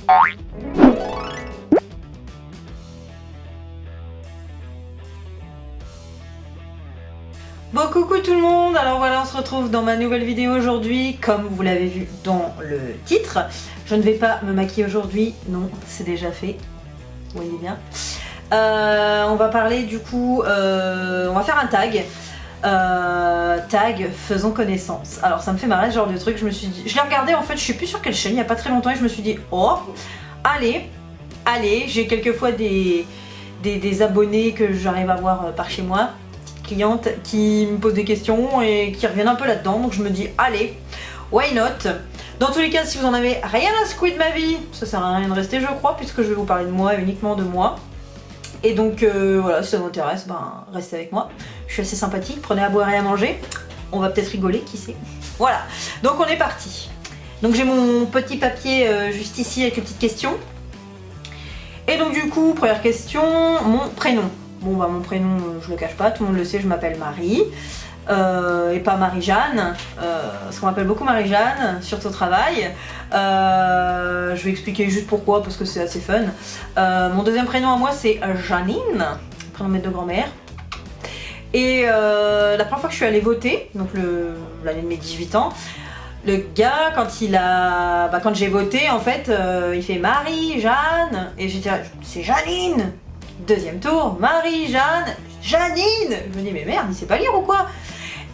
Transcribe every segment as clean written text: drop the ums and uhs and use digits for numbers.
Bon, coucou tout le monde, alors voilà, on se retrouve dans ma nouvelle vidéo aujourd'hui. Comme vous l'avez vu dans le titre, je ne vais pas me maquiller aujourd'hui, non, c'est déjà fait, vous voyez bien. On va parler du coup, on va faire un tag. Tag faisons connaissance. Alors ça me fait marrer ce genre de truc, je me suis dit, je l'ai regardé en fait, je sais plus sur quelle chaîne, il n'y a pas très longtemps, et je me suis dit, oh, allez, j'ai quelquefois des abonnés que j'arrive à voir par chez moi, clientes qui me posent des questions et qui reviennent un peu là-dedans, donc je me dis, allez, why not. Dans tous les cas, si vous en avez rien à secouer de ma vie, ça sert à rien de rester je crois, puisque je vais vous parler de moi et uniquement de moi. Et donc voilà, si ça vous intéresse, ben restez avec moi. Je suis assez sympathique, prenez à boire et à manger. On va peut-être rigoler, qui sait. Voilà, donc on est parti. Donc j'ai mon petit papier juste ici avec les petites questions. Et donc du coup, première question, mon prénom. Bon bah mon prénom, je le cache pas, tout le monde le sait, je m'appelle Marie. Et pas Marie-Jeanne, parce qu'on m'appelle beaucoup Marie-Jeanne, surtout au travail. Je vais expliquer juste pourquoi, parce que c'est assez fun. Mon deuxième prénom à moi c'est Janine, prénom de maître de grand-mère. Et la première fois que je suis allée voter, donc l'année de mes 18 ans, le gars quand j'ai voté en fait, il fait Marie-Jeanne, et j'étais là, c'est Janine. Deuxième tour, Marie-Jeanne, Janine. Je me dis mais merde, il sait pas lire ou quoi?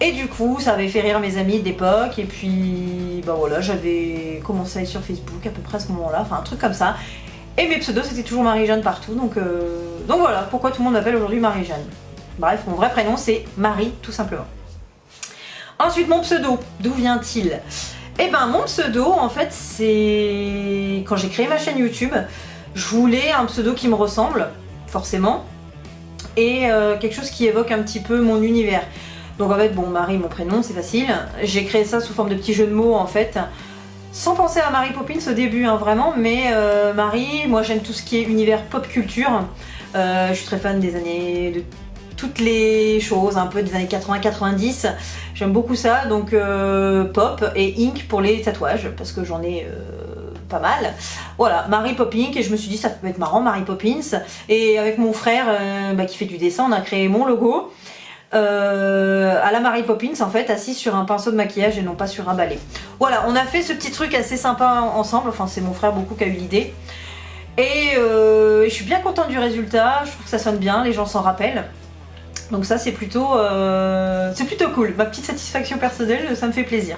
Et du coup, ça avait fait rire mes amis d'époque. Et puis, bah voilà, j'avais commencé à aller sur Facebook à peu près à ce moment-là, enfin un truc comme ça. Et mes pseudos, c'était toujours Marie-Jeanne partout. Donc voilà, pourquoi tout le monde m'appelle aujourd'hui Marie-Jeanne. Bref, mon vrai prénom, c'est Marie, tout simplement. Ensuite, mon pseudo, d'où vient-il? Eh ben, mon pseudo, en fait, c'est... Quand j'ai créé ma chaîne YouTube, je voulais un pseudo qui me ressemble, forcément. Et quelque chose qui évoque un petit peu mon univers. Donc en fait, bon, Marie, mon prénom, c'est facile. J'ai créé ça sous forme de petits jeux de mots, en fait. Sans penser à Mary Poppins au début, hein, vraiment. Mais Marie, moi j'aime tout ce qui est univers pop culture. Je suis très fan de toutes les choses, un peu des années 80-90. J'aime beaucoup ça, donc pop et ink pour les tatouages, parce que j'en ai... pas mal. Voilà, Mary Poppins, et je me suis dit ça peut être marrant, Mary Poppins. Et avec mon frère qui fait du dessin, on a créé mon logo à la Mary Poppins, en fait, assis sur un pinceau de maquillage et non pas sur un balai. Voilà, on a fait ce petit truc assez sympa ensemble, enfin c'est mon frère beaucoup qui a eu l'idée. Et je suis bien contente du résultat, je trouve que ça sonne bien, les gens s'en rappellent. Donc ça c'est plutôt cool, ma petite satisfaction personnelle, ça me fait plaisir.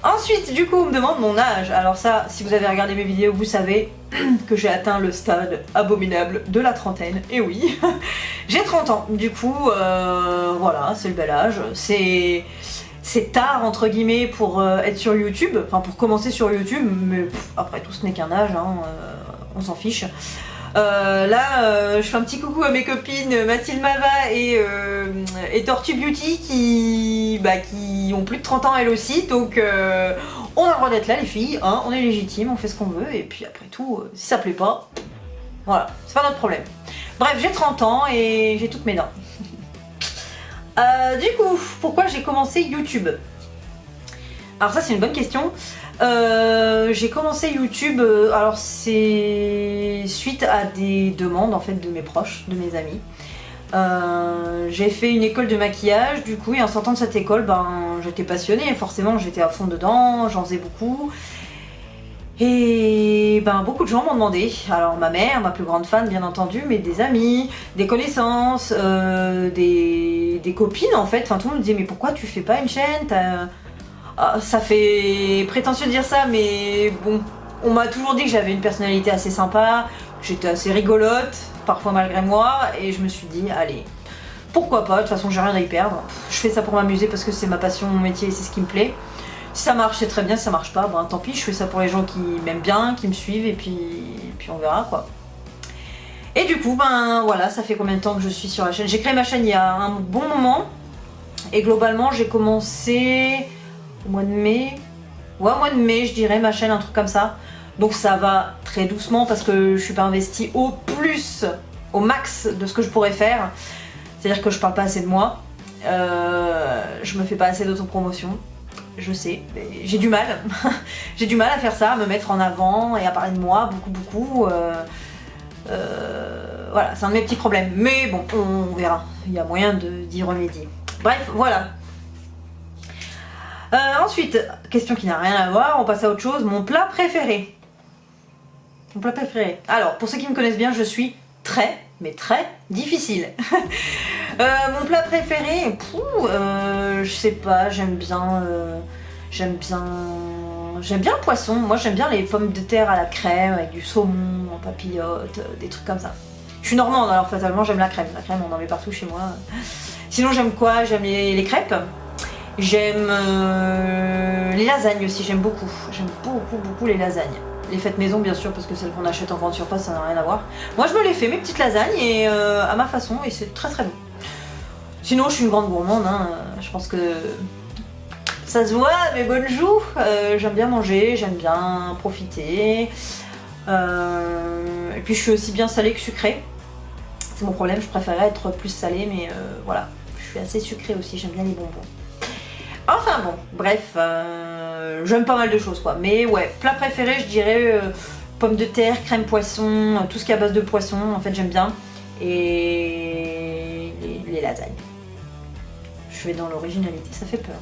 Ensuite, du coup, on me demande mon âge. Alors ça, si vous avez regardé mes vidéos, vous savez que j'ai atteint le stade abominable de la trentaine. Et oui, j'ai 30 ans. Du coup, voilà, c'est le bel âge. C'est tard, entre guillemets, pour être sur YouTube. Enfin, pour commencer sur YouTube. Mais après tout, ce n'est qu'un âge, hein, on s'en fiche. Là, je fais un petit coucou à mes copines Mathilde Mava et Tortue Beauty qui ont plus de 30 ans elles aussi, donc on a le droit d'être là les filles, hein, on est légitime, on fait ce qu'on veut, et puis après tout, si ça plaît pas, voilà, c'est pas notre problème. Bref, j'ai 30 ans et j'ai toutes mes dents. Du coup, pourquoi j'ai commencé YouTube? Alors ça c'est une bonne question. J'ai commencé YouTube, alors c'est suite à des demandes en fait de mes proches, de mes amis. J'ai fait une école de maquillage du coup, et en sortant de cette école, j'étais passionnée, forcément j'étais à fond dedans, j'en faisais beaucoup. Et beaucoup de gens m'ont demandé, alors ma mère, ma plus grande fan bien entendu, mais des amis, des connaissances, des copines en fait, enfin tout le monde me disait mais pourquoi tu fais pas une chaîne? Ça fait prétentieux de dire ça, mais bon, on m'a toujours dit que j'avais une personnalité assez sympa, que j'étais assez rigolote, parfois malgré moi, et je me suis dit, allez, pourquoi pas, de toute façon j'ai rien à y perdre, je fais ça pour m'amuser parce que c'est ma passion, mon métier, et c'est ce qui me plaît. Si ça marche, c'est très bien, si ça marche pas, tant pis, je fais ça pour les gens qui m'aiment bien, qui me suivent, et puis on verra quoi. Et du coup, voilà, ça fait combien de temps que je suis sur la chaîne? J'ai créé ma chaîne il y a un bon moment, et globalement j'ai commencé... au mois de mai, ouais, au mois de mai, je dirais, ma chaîne, un truc comme ça. Donc ça va très doucement parce que je suis pas investie au max de ce que je pourrais faire. C'est-à-dire que je parle pas assez de moi, je me fais pas assez d'autopromotion. je sais, j'ai du mal. J'ai du mal à faire ça, à me mettre en avant et à parler de moi beaucoup. Voilà, c'est un de mes petits problèmes. Mais bon, on verra. Il y a moyen d'y remédier. Bref, voilà. Ensuite, question qui n'a rien à voir, on passe à autre chose. Mon plat préféré. Mon plat préféré. Alors, pour ceux qui me connaissent bien, je suis très, mais très difficile. Mon plat préféré, je sais pas, j'aime bien le poisson. Moi, j'aime bien les pommes de terre à la crème avec du saumon en papillote, des trucs comme ça. Je suis normande, alors fatalement, j'aime la crème. La crème, on en met partout chez moi. Sinon, j'aime quoi? J'aime les crêpes. J'aime les lasagnes aussi, j'aime beaucoup. J'aime beaucoup les lasagnes. Les faites maison bien sûr, parce que celles qu'on achète en grande surface, ça n'a rien à voir. Moi je me les fais, mes petites lasagnes, et à ma façon, et c'est très bon. Sinon je suis une grande gourmande, hein. Je pense que ça se voit à mes bonnes joues. J'aime bien manger, j'aime bien profiter. Et puis je suis aussi bien salée que sucrée. C'est mon problème, je préférerais être plus salée, mais voilà. Je suis assez sucrée aussi, j'aime bien les bonbons. Enfin bon, bref, j'aime pas mal de choses quoi. Mais ouais, plat préféré, je dirais pommes de terre, crème poisson, tout ce qui est à base de poisson, en fait j'aime bien. Et les lasagnes. Je vais dans l'originalité, ça fait peur.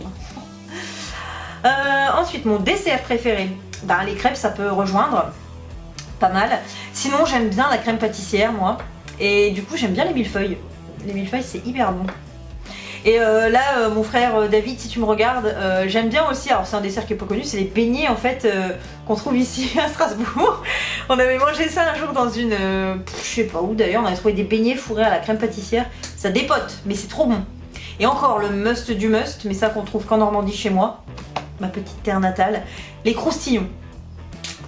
Hein. Ensuite, mon dessert préféré, ben, les crêpes ça peut rejoindre, pas mal. Sinon j'aime bien la crème pâtissière moi. Et du coup j'aime bien les millefeuilles. Les millefeuilles c'est hyper bon. Et là, mon frère David, si tu me regardes, j'aime bien aussi, alors c'est un dessert qui est peu connu, c'est les beignets en fait qu'on trouve ici à Strasbourg. On avait mangé ça un jour dans une, je sais pas où d'ailleurs, on avait trouvé des beignets fourrés à la crème pâtissière. Ça dépote, mais c'est trop bon. Et encore le must du must, mais ça qu'on trouve qu'en Normandie chez moi, ma petite terre natale, les croustillons.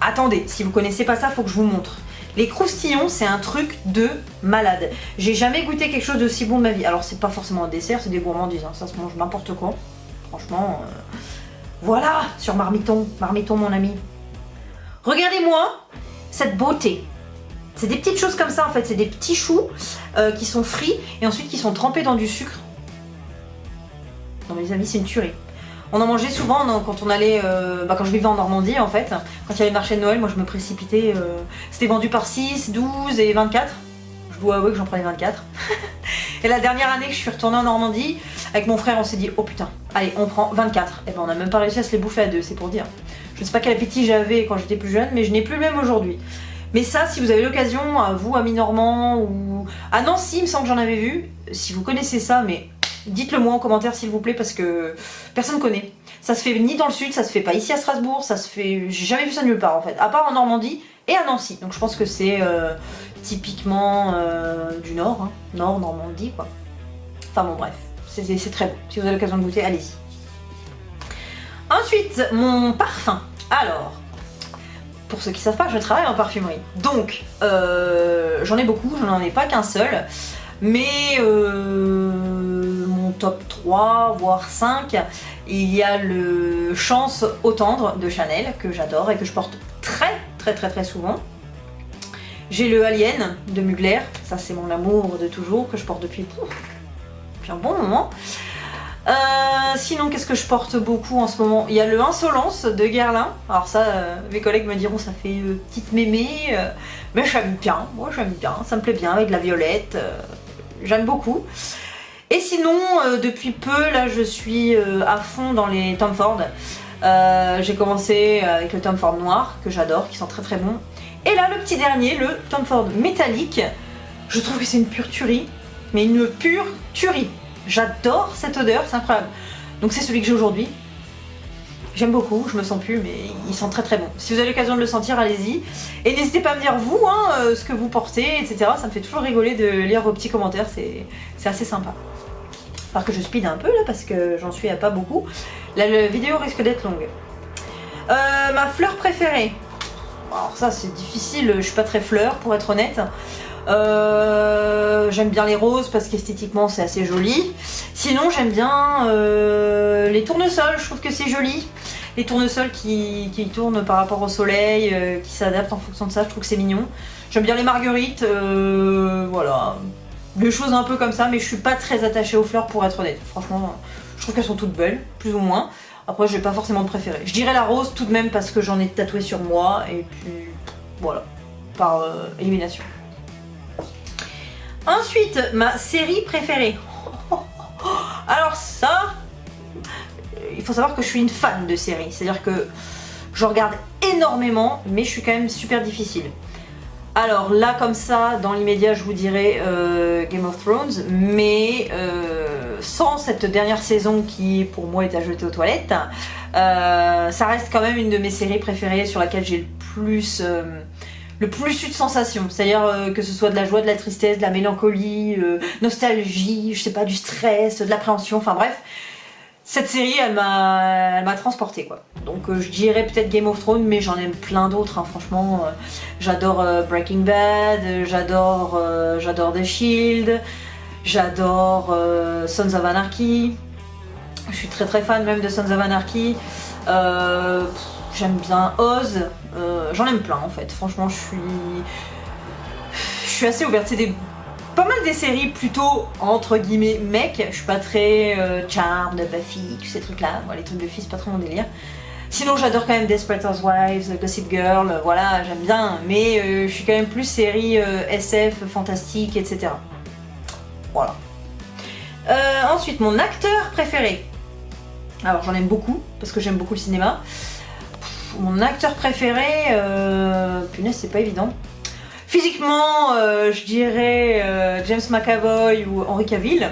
Attendez, si vous connaissez pas ça, faut que je vous montre. Les croustillons, c'est un truc de malade. J'ai jamais goûté quelque chose d'aussi bon de ma vie. Alors, c'est pas forcément un dessert, c'est des gourmandises. Hein. Ça se mange n'importe quoi. Franchement, voilà, sur Marmiton. Marmiton, mon ami. Regardez-moi cette beauté. C'est des petites choses comme ça, en fait. C'est des petits choux qui sont frits et ensuite qui sont trempés dans du sucre. Non, mes amis, c'est une tuerie. On en mangeait souvent quand on allait, quand je vivais en Normandie en fait, quand il y avait le marché de Noël, moi je me précipitais, c'était vendu par 6, 12 et 24. Je dois avouer que j'en prenais 24. Et la dernière année que je suis retournée en Normandie, avec mon frère on s'est dit, oh putain, allez on prend 24. Et ben on n'a même pas réussi à se les bouffer à deux, c'est pour dire. Je ne sais pas quel appétit j'avais quand j'étais plus jeune, mais je n'ai plus le même aujourd'hui. Mais ça, si vous avez l'occasion, vous, amis normands, ou à Nancy, il me semble que j'en avais vu, si vous connaissez ça, mais... dites-le moi en commentaire s'il vous plaît parce que personne connaît. Ça se fait ni dans le sud, ça se fait pas ici à Strasbourg, ça se fait... j'ai jamais vu ça nulle part en fait, à part en Normandie et à Nancy. Donc je pense que c'est typiquement du nord, hein. Nord, Normandie quoi. Enfin bon bref, c'est très bon. Si vous avez l'occasion de goûter, allez-y. Ensuite, mon parfum. Alors, pour ceux qui savent pas, je travaille en parfumerie. Donc, j'en ai beaucoup, je n'en ai pas qu'un seul. Mais mon top 3, voire 5, il y a le Chance Eau Tendre de Chanel, que j'adore et que je porte très souvent. J'ai le Alien de Mugler, ça c'est mon amour de toujours, que je porte depuis un bon moment. Sinon, qu'est-ce que je porte beaucoup en ce moment? Il y a le Insolence de Guerlain. Alors ça, mes collègues me diront ça fait petite mémé, mais j'aime bien, moi j'aime bien, ça me plaît bien avec de la violette. J'aime beaucoup. Et sinon, depuis peu, là, je suis à fond dans les Tom Ford. J'ai commencé avec le Tom Ford noir, que j'adore, qui sont très bons. Et là, le petit dernier, le Tom Ford métallique. Je trouve que c'est une pure tuerie, mais une pure tuerie. J'adore cette odeur, c'est incroyable. Donc c'est celui que j'ai aujourd'hui. J'aime beaucoup, je me sens plus, mais ils sont très bons. Si vous avez l'occasion de le sentir, allez-y. Et n'hésitez pas à me dire vous, ce que vous portez, etc. Ça me fait toujours rigoler de lire vos petits commentaires, c'est assez sympa. Alors que je speed un peu là, parce que j'en suis à pas beaucoup. La vidéo risque d'être longue. Ma fleur préférée. Alors ça c'est difficile, je suis pas très fleur pour être honnête. J'aime bien les roses parce qu'esthétiquement c'est assez joli. Sinon j'aime bien les tournesols, je trouve que c'est joli. Les tournesols qui tournent par rapport au soleil, qui s'adaptent en fonction de ça, je trouve que c'est mignon. J'aime bien les marguerites, voilà. Des choses un peu comme ça, mais je suis pas très attachée aux fleurs pour être honnête. Franchement, je trouve qu'elles sont toutes belles, plus ou moins. Après, je n'ai pas forcément de préféré. Je dirais la rose tout de même parce que j'en ai tatoué sur moi et puis voilà, par élimination. Ensuite, ma série préférée. Alors ça, il faut savoir que je suis une fan de séries, c'est-à-dire que je regarde énormément, mais je suis quand même super difficile. Alors là, comme ça, dans l'immédiat, je vous dirais Game of Thrones, mais sans cette dernière saison qui, pour moi, est à jeter aux toilettes, ça reste quand même une de mes séries préférées sur laquelle j'ai le plus eu de sensations. C'est-à-dire que ce soit de la joie, de la tristesse, de la mélancolie, nostalgie, je sais pas, du stress, de l'appréhension, enfin bref. Cette série, elle m'a transportée quoi. Donc je dirais peut-être Game of Thrones, mais j'en aime plein d'autres, hein, franchement. J'adore Breaking Bad, j'adore The Shield, j'adore Sons of Anarchy. Je suis très fan même de Sons of Anarchy. J'aime bien Oz, j'en aime plein en fait. Franchement, je suis assez ouverte. C'est pas mal des séries plutôt entre guillemets mec. Je suis pas très Charmed, Buffy, tous ces trucs là. Bon, les trucs de filles, c'est pas trop mon délire. Sinon, j'adore quand même Desperate Housewives, Gossip Girl, voilà, j'aime bien. Mais je suis quand même plus série SF, fantastique, etc. Voilà. Ensuite, mon acteur préféré. Alors, j'en aime beaucoup parce que j'aime beaucoup le cinéma. Mon acteur préféré, punaise, c'est pas évident. Physiquement, je dirais James McAvoy ou Henry Cavill.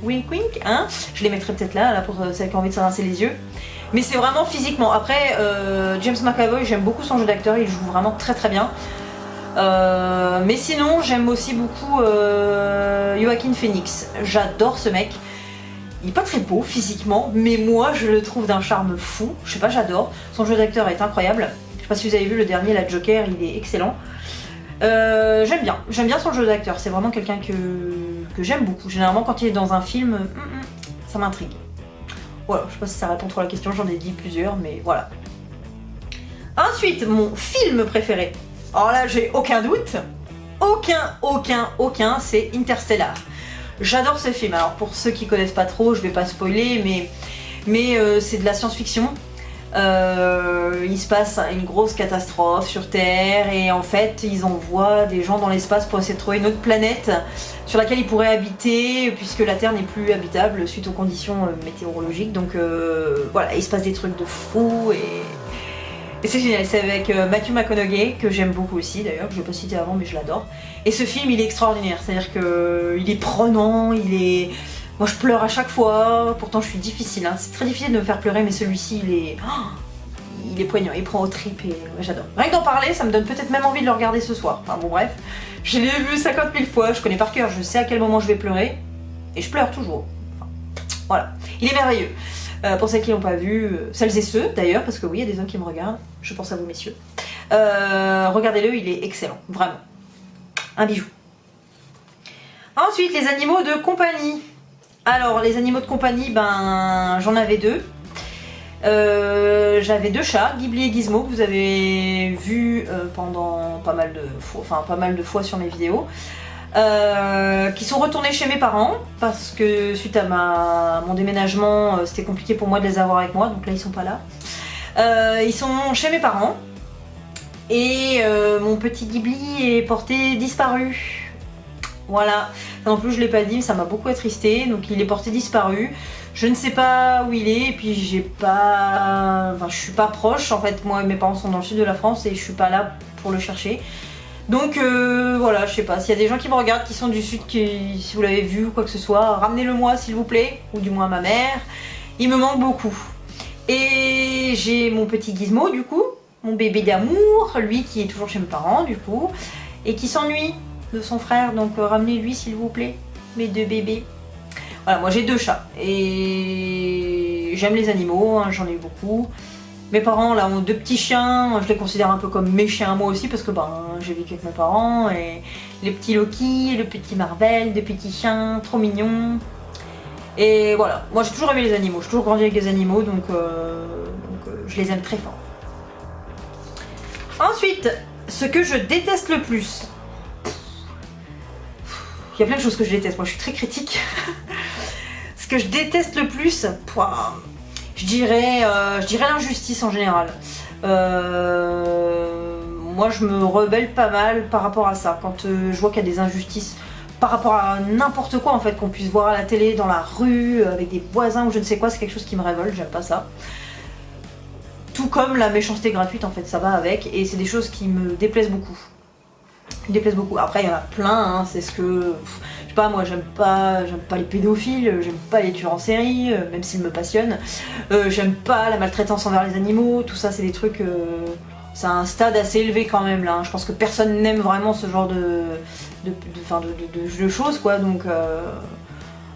Wink wink, hein. Je les mettrais peut-être là pour celles qui ont envie de s'arracher les yeux. Mais c'est vraiment physiquement. Après, James McAvoy, j'aime beaucoup son jeu d'acteur, il joue vraiment très bien. Mais sinon, j'aime aussi beaucoup Joaquin Phoenix. J'adore ce mec. Il est pas très beau physiquement, mais moi je le trouve d'un charme fou. Je sais pas, j'adore. Son jeu d'acteur est incroyable. Je sais pas si vous avez vu le dernier, la Joker, il est excellent. J'aime bien son jeu d'acteur. C'est vraiment quelqu'un que j'aime beaucoup. Généralement, quand il est dans un film, ça m'intrigue. Voilà, je sais pas si ça répond trop à la question, j'en ai dit plusieurs, mais voilà. Ensuite, mon film préféré. Alors là, j'ai aucun doute. Aucun, c'est Interstellar. J'adore ce film. Alors pour ceux qui connaissent pas trop, je vais pas spoiler, mais c'est de la science-fiction. Il se passe une grosse catastrophe sur Terre et en fait ils envoient des gens dans l'espace pour essayer de trouver une autre planète sur laquelle ils pourraient habiter puisque la Terre n'est plus habitable suite aux conditions météorologiques. Donc voilà, il se passe des trucs de fou et c'est génial. C'est avec Matthew McConaughey que j'aime beaucoup aussi d'ailleurs, que je n'ai pas cité avant mais je l'adore. Et ce film il est extraordinaire, c'est-à-dire qu'il est prenant, moi je pleure à chaque fois, pourtant je suis difficile, hein. C'est très difficile de me faire pleurer mais celui-ci il est poignant, il prend aux tripes et ouais, j'adore. Rien que d'en parler, ça me donne peut-être même envie de le regarder ce soir. Enfin bon bref, je l'ai vu 50 000 fois, je connais par cœur, je sais à quel moment je vais pleurer et je pleure toujours. Enfin, voilà, il est merveilleux. Pour celles qui l'ont pas vu, celles et ceux d'ailleurs, parce que oui, il y a des hommes qui me regardent, je pense à vous messieurs. Regardez-le, il est excellent, vraiment. Un bijou. Ensuite, les animaux de compagnie. Alors, les animaux de compagnie, ben, j'en avais deux. J'avais deux chats, Ghibli et Gizmo, que vous avez vu pendant pas mal de fois sur mes vidéos. Qui sont retournés chez mes parents parce que suite à mon déménagement c'était compliqué pour moi de les avoir avec moi, donc là ils sont pas là. Ils sont chez mes parents et mon petit Ghibli est porté disparu. Voilà, non plus je l'ai pas dit mais ça m'a beaucoup attristé, donc il est porté disparu. Je ne sais pas où il est et puis je suis pas proche en fait. Moi mes parents sont dans le sud de la France et je suis pas là pour le chercher. Donc voilà, je sais pas, s'il y a des gens qui me regardent qui sont du sud, si vous l'avez vu ou quoi que ce soit, ramenez-le moi s'il vous plaît, ou du moins ma mère, il me manque beaucoup. Et j'ai mon petit Gizmo du coup, mon bébé d'amour, lui qui est toujours chez mes parents du coup, et qui s'ennuie de son frère, donc ramenez-lui s'il vous plaît, mes deux bébés. Voilà, moi j'ai deux chats, et j'aime les animaux, hein, j'en ai eu beaucoup. Mes parents là ont deux petits chiens, je les considère un peu comme mes chiens moi aussi parce que j'ai vécu avec mes parents et les petits Loki, le petit Marvel, deux petits chiens trop mignons. Et voilà, moi j'ai toujours aimé les animaux, j'ai toujours grandi avec des animaux donc je les aime très fort. Ensuite, ce que je déteste le plus. Il y a plein de choses que je déteste, moi je suis très critique. Ce que je déteste le plus, Je dirais l'injustice en général. Moi je me rebelle pas mal par rapport à ça, quand je vois qu'il y a des injustices par rapport à n'importe quoi en fait, qu'on puisse voir à la télé, dans la rue, avec des voisins ou je ne sais quoi, c'est quelque chose qui me révolte, j'aime pas ça. Tout comme la méchanceté gratuite en fait, ça va avec, et c'est des choses qui me déplaisent beaucoup. Après il y en a plein, hein, c'est ce que... je sais pas, moi j'aime pas les pédophiles, j'aime pas les tueurs en série, même s'ils me passionnent. J'aime pas la maltraitance envers les animaux, tout ça c'est des trucs... c'est un stade assez élevé quand même là, hein. Je pense que personne n'aime vraiment ce genre de choses quoi, donc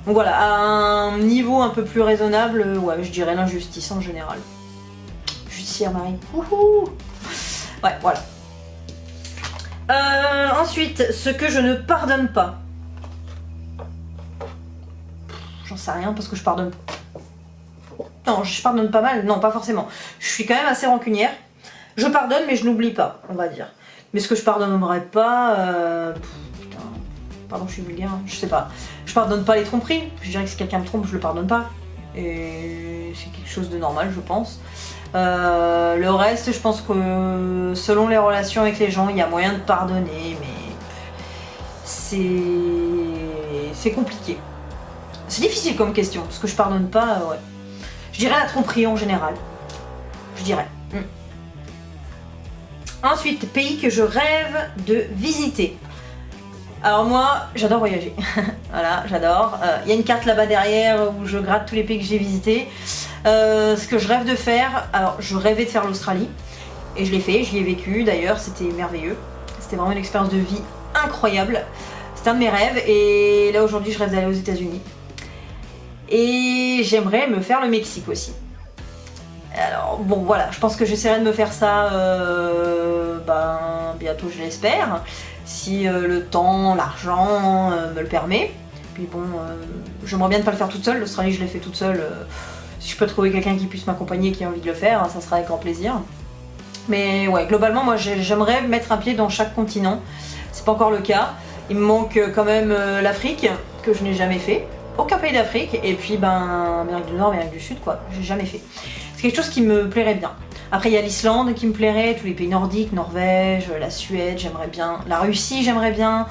voilà, à un niveau un peu plus raisonnable, ouais, je dirais l'injustice en général. Justicière Marie, wouhou. Ouais, voilà. Ensuite, ce que je ne pardonne pas. J'en sais rien parce que je pardonne. Non, je pardonne pas mal, non pas forcément. Je suis quand même assez rancunière. Je pardonne mais je n'oublie pas, on va dire. Mais ce que je pardonnerais pas... putain, pardon je suis vulgaire, hein, je sais pas. Je pardonne pas les tromperies, je dirais que si quelqu'un me trompe je le pardonne pas. Et c'est quelque chose de normal je pense. Le reste je pense que selon les relations avec les gens il y a moyen de pardonner, mais c'est compliqué. C'est difficile comme question, parce que je pardonne pas, ouais. Je dirais la tromperie en général. Je dirais. Ensuite, pays que je rêve de visiter. Alors moi, j'adore voyager. Voilà, j'adore. Il y a une carte là-bas derrière où je gratte tous les pays que j'ai visités. Ce que je rêve de faire, alors je rêvais de faire l'Australie. Et je l'ai fait, j'y ai vécu d'ailleurs, c'était merveilleux. C'était vraiment une expérience de vie incroyable. C'était un de mes rêves et là aujourd'hui je rêve d'aller aux États-Unis. Et j'aimerais me faire le Mexique aussi. Alors bon voilà, je pense que j'essaierai de me faire ça bientôt je l'espère, si le temps, l'argent me le permet. Puis bon, j'aimerais bien ne pas le faire toute seule, l'Australie je l'ai fait toute seule. Si je peux trouver quelqu'un qui puisse m'accompagner, qui a envie de le faire, ça sera avec grand plaisir. Mais ouais, globalement moi j'aimerais mettre un pied dans chaque continent, c'est pas encore le cas. Il me manque quand même l'Afrique, que je n'ai jamais fait. Aucun pays d'Afrique, et puis Amérique du Nord, Amérique du Sud quoi, j'ai jamais fait. C'est quelque chose qui me plairait bien. Après il y a l'Islande qui me plairait, tous les pays nordiques, Norvège, la Suède, j'aimerais bien. La Russie, j'aimerais bien.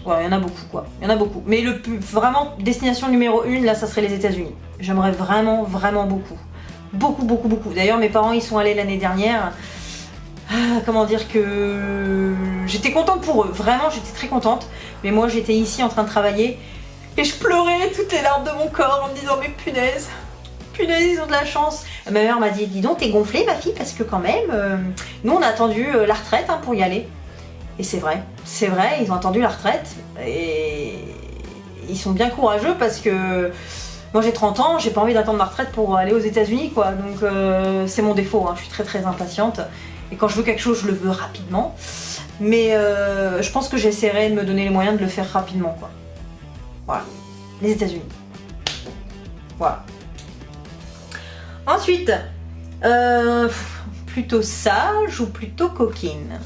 Ouais, il y en a beaucoup quoi, il y en a beaucoup. Mais vraiment, destination numéro 1, là ça serait les États-Unis. J'aimerais vraiment, vraiment beaucoup. Beaucoup, beaucoup, beaucoup. D'ailleurs mes parents y sont allés l'année dernière. Comment dire que... J'étais contente pour eux, vraiment j'étais très contente. Mais moi j'étais ici en train de travailler et je pleurais toutes les larmes de mon corps en me disant mais punaise, ils ont de la chance. Ma mère m'a dit, dis donc t'es gonflée ma fille, parce que quand même, nous on a attendu la retraite pour y aller. Et c'est vrai, ils ont attendu la retraite et ils sont bien courageux parce que moi j'ai 30 ans, j'ai pas envie d'attendre ma retraite pour aller aux États-Unis quoi. Donc c'est mon défaut, hein. Je suis très très impatiente et quand je veux quelque chose je le veux rapidement. Mais je pense que j'essaierai de me donner les moyens de le faire rapidement quoi. Voilà, les États-Unis. Voilà. Ensuite, plutôt sage ou plutôt coquine?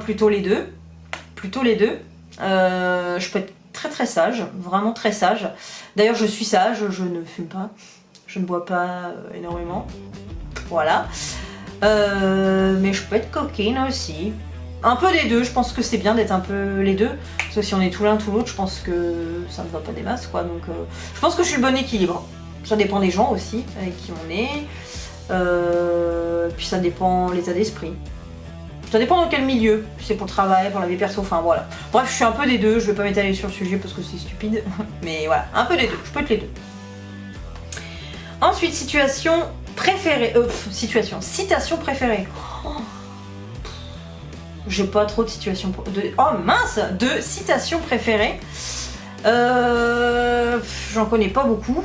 Plutôt les deux. Plutôt les deux. Je peux être très très sage, vraiment très sage. D'ailleurs, je suis sage, je ne fume pas, je ne bois pas énormément. Voilà. Mais je peux être coquine aussi. Un peu des deux, je pense que c'est bien d'être un peu les deux. Parce que si on est tout l'un tout l'autre, je pense que ça ne va pas des masses quoi. Donc je pense que je suis le bon équilibre. Ça dépend des gens aussi, avec qui on est. Puis ça dépend l'état d'esprit. Ça dépend dans quel milieu. Si c'est pour le travail, pour la vie perso, enfin voilà. Bref, je suis un peu des deux, je vais pas m'étaler sur le sujet parce que c'est stupide. Mais voilà, un peu des deux, je peux être les deux. Ensuite, citation préférée. Citation préférée. Oh. J'ai pas trop de situations. De citations préférées. J'en connais pas beaucoup.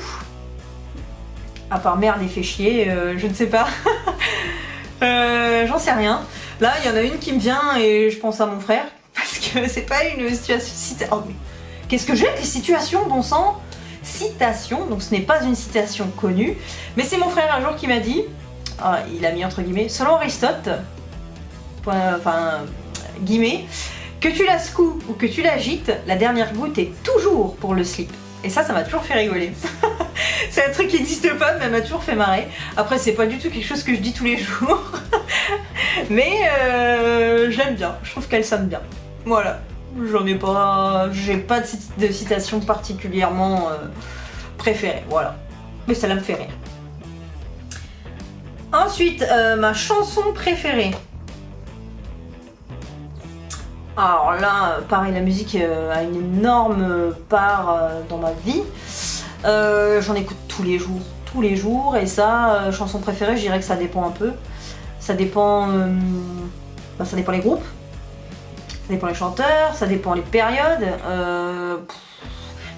À part merde et fait chier, je ne sais pas. J'en sais rien. Là, il y en a une qui me vient et je pense à mon frère. Parce que c'est pas une situation. Oh, mais qu'est-ce que j'ai avec les situations, bon sang? Citation, donc ce n'est pas une citation connue. Mais c'est mon frère un jour qui m'a dit, il a mis entre guillemets, selon Aristote, guillemets, que tu la secoues ou que tu l'agites, la dernière goutte est toujours pour le slip. Et ça m'a toujours fait rigoler. C'est un truc qui n'existe pas, mais elle m'a toujours fait marrer. Après, c'est pas du tout quelque chose que je dis tous les jours. Mais j'aime bien, je trouve qu'elle sonne bien. Voilà, j'ai pas de citation particulièrement préférée, voilà. Mais celle-là me fait rire. Ensuite, ma chanson préférée. Alors là, pareil, la musique a une énorme part dans ma vie. J'en écoute tous les jours, et ça, chanson préférée, je dirais que ça dépend un peu. Ça dépend les groupes, ça dépend les chanteurs, ça dépend les périodes.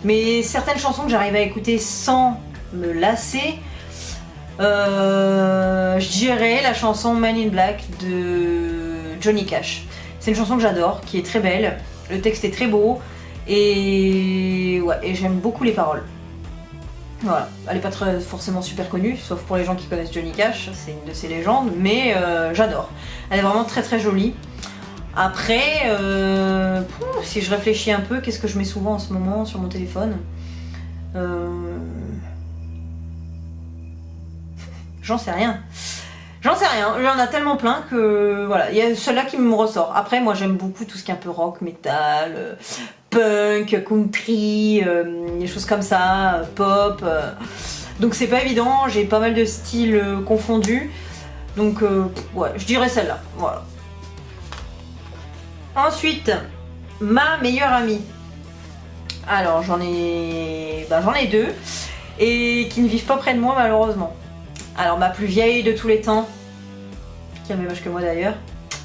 Mais certaines chansons que j'arrive à écouter sans me lasser, je dirais la chanson Man in Black de Johnny Cash. C'est une chanson que j'adore, qui est très belle, le texte est très beau, et j'aime beaucoup les paroles. Voilà, elle n'est pas forcément super connue, sauf pour les gens qui connaissent Johnny Cash, c'est une de ses légendes, mais j'adore. Elle est vraiment très très jolie. Après, si je réfléchis un peu, qu'est-ce que je mets souvent en ce moment sur mon téléphone? J'en sais rien. Il y en a tellement plein que voilà, il y a celle-là qui me ressort. Après, moi j'aime beaucoup tout ce qui est un peu rock, metal, punk, country, des choses comme ça, pop. Donc c'est pas évident, j'ai pas mal de styles confondus. Donc ouais, je dirais celle-là. Voilà. Ensuite, ma meilleure amie. Alors j'en ai deux et qui ne vivent pas près de moi malheureusement. Alors ma plus vieille de tous les temps, qui a le même âge que moi d'ailleurs,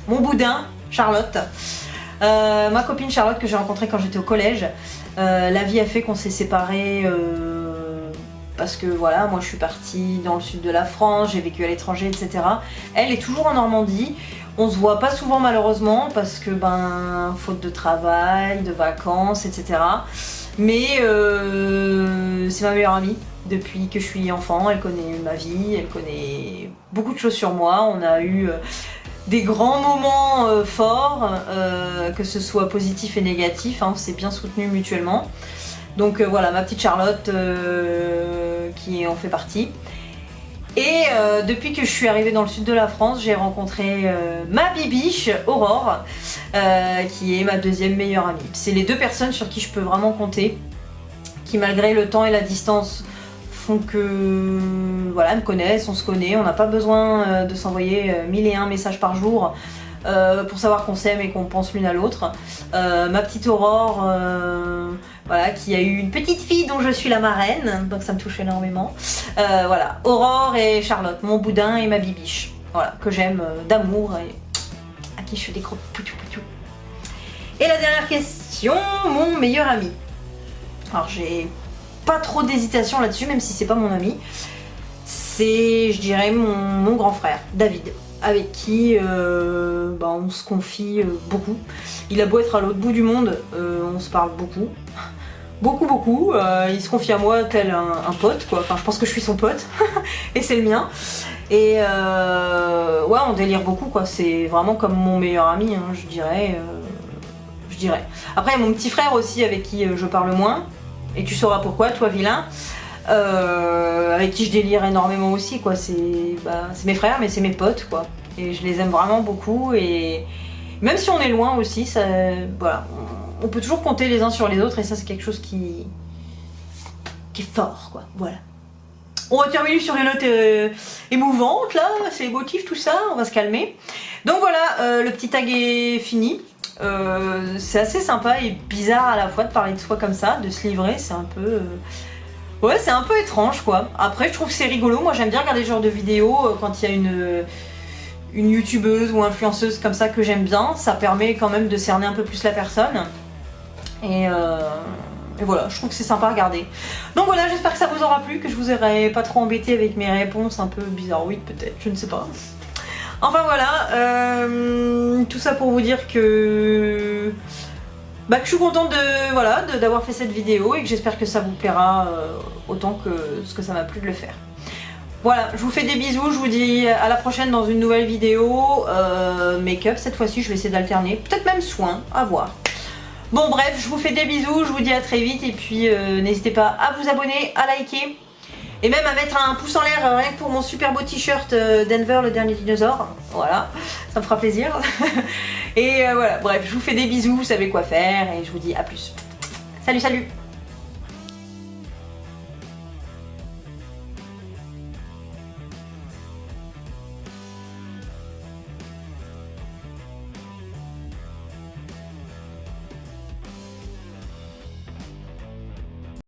mon boudin, Charlotte. Ma copine Charlotte que j'ai rencontrée quand j'étais au collège. La vie a fait qu'on s'est séparés parce que voilà, moi je suis partie dans le sud de la France, j'ai vécu à l'étranger, etc. Elle est toujours en Normandie. On se voit pas souvent malheureusement parce que faute de travail, de vacances, etc. Mais c'est ma meilleure amie. Depuis que je suis enfant, elle connaît ma vie, elle connaît beaucoup de choses sur moi. On a eu des grands moments forts, que ce soit positif et négatif, hein, on s'est bien soutenus mutuellement. Donc voilà, ma petite Charlotte qui en fait partie. Et depuis que je suis arrivée dans le sud de la France, j'ai rencontré ma bibiche, Aurore, qui est ma deuxième meilleure amie. C'est les deux personnes sur qui je peux vraiment compter, qui malgré le temps et la distance font que voilà, me connaissent, on se connaît, on n'a pas besoin de s'envoyer 1001 messages par jour pour savoir qu'on s'aime et qu'on pense l'une à l'autre. Ma petite Aurore, voilà, qui a eu une petite fille dont je suis la marraine, donc ça me touche énormément. Voilà, Aurore et Charlotte, mon boudin et ma bibiche, voilà, que j'aime d'amour et à qui je fais des gros poutou poutou. Et la dernière question, mon meilleur ami. Alors j'ai pas trop d'hésitation là-dessus, même si c'est pas mon ami. C'est, je dirais, mon grand frère, David, avec qui on se confie beaucoup. Il a beau être à l'autre bout du monde, on se parle beaucoup. Beaucoup. Il se confie à moi tel un pote, quoi. Enfin, je pense que je suis son pote, et c'est le mien. Et ouais, on délire beaucoup, quoi. C'est vraiment comme mon meilleur ami, hein, je dirais. Après, il y a mon petit frère aussi, avec qui je parle moins. Et tu sauras pourquoi, toi vilain, avec qui je délire énormément aussi, quoi. C'est mes frères, mais c'est mes potes, quoi. Et je les aime vraiment beaucoup, et même si on est loin aussi, ça, voilà, on peut toujours compter les uns sur les autres, et ça c'est quelque chose qui est fort, quoi. Voilà. On va terminer sur les notes émouvantes, là, c'est émotif tout ça, on va se calmer. Donc voilà, le petit tag est fini. C'est assez sympa et bizarre à la fois de parler de soi comme ça, de se livrer, c'est un peu... Ouais, c'est un peu étrange, quoi. Après, je trouve que c'est rigolo, moi j'aime bien regarder ce genre de vidéos quand il y a une youtubeuse ou influenceuse comme ça que j'aime bien, ça permet quand même de cerner un peu plus la personne. Et voilà, je trouve que c'est sympa à regarder. Donc voilà, j'espère que ça vous aura plu, que je vous aurai pas trop embêté avec mes réponses un peu bizarroïdes peut-être, je ne sais pas. Enfin voilà, tout ça pour vous dire que je suis contente d'avoir fait cette vidéo et que j'espère que ça vous plaira autant que ce que ça m'a plu de le faire. Voilà, je vous fais des bisous, je vous dis à la prochaine dans une nouvelle vidéo. Make-up cette fois-ci, je vais essayer d'alterner, peut-être même soin, à voir. Bon bref, je vous fais des bisous, je vous dis à très vite et puis n'hésitez pas à vous abonner, à liker et même à mettre un pouce en l'air rien que pour mon super beau t-shirt Denver, le dernier dinosaure. Voilà, ça me fera plaisir. Et voilà, bref, je vous fais des bisous, vous savez quoi faire et je vous dis à plus. Salut, salut!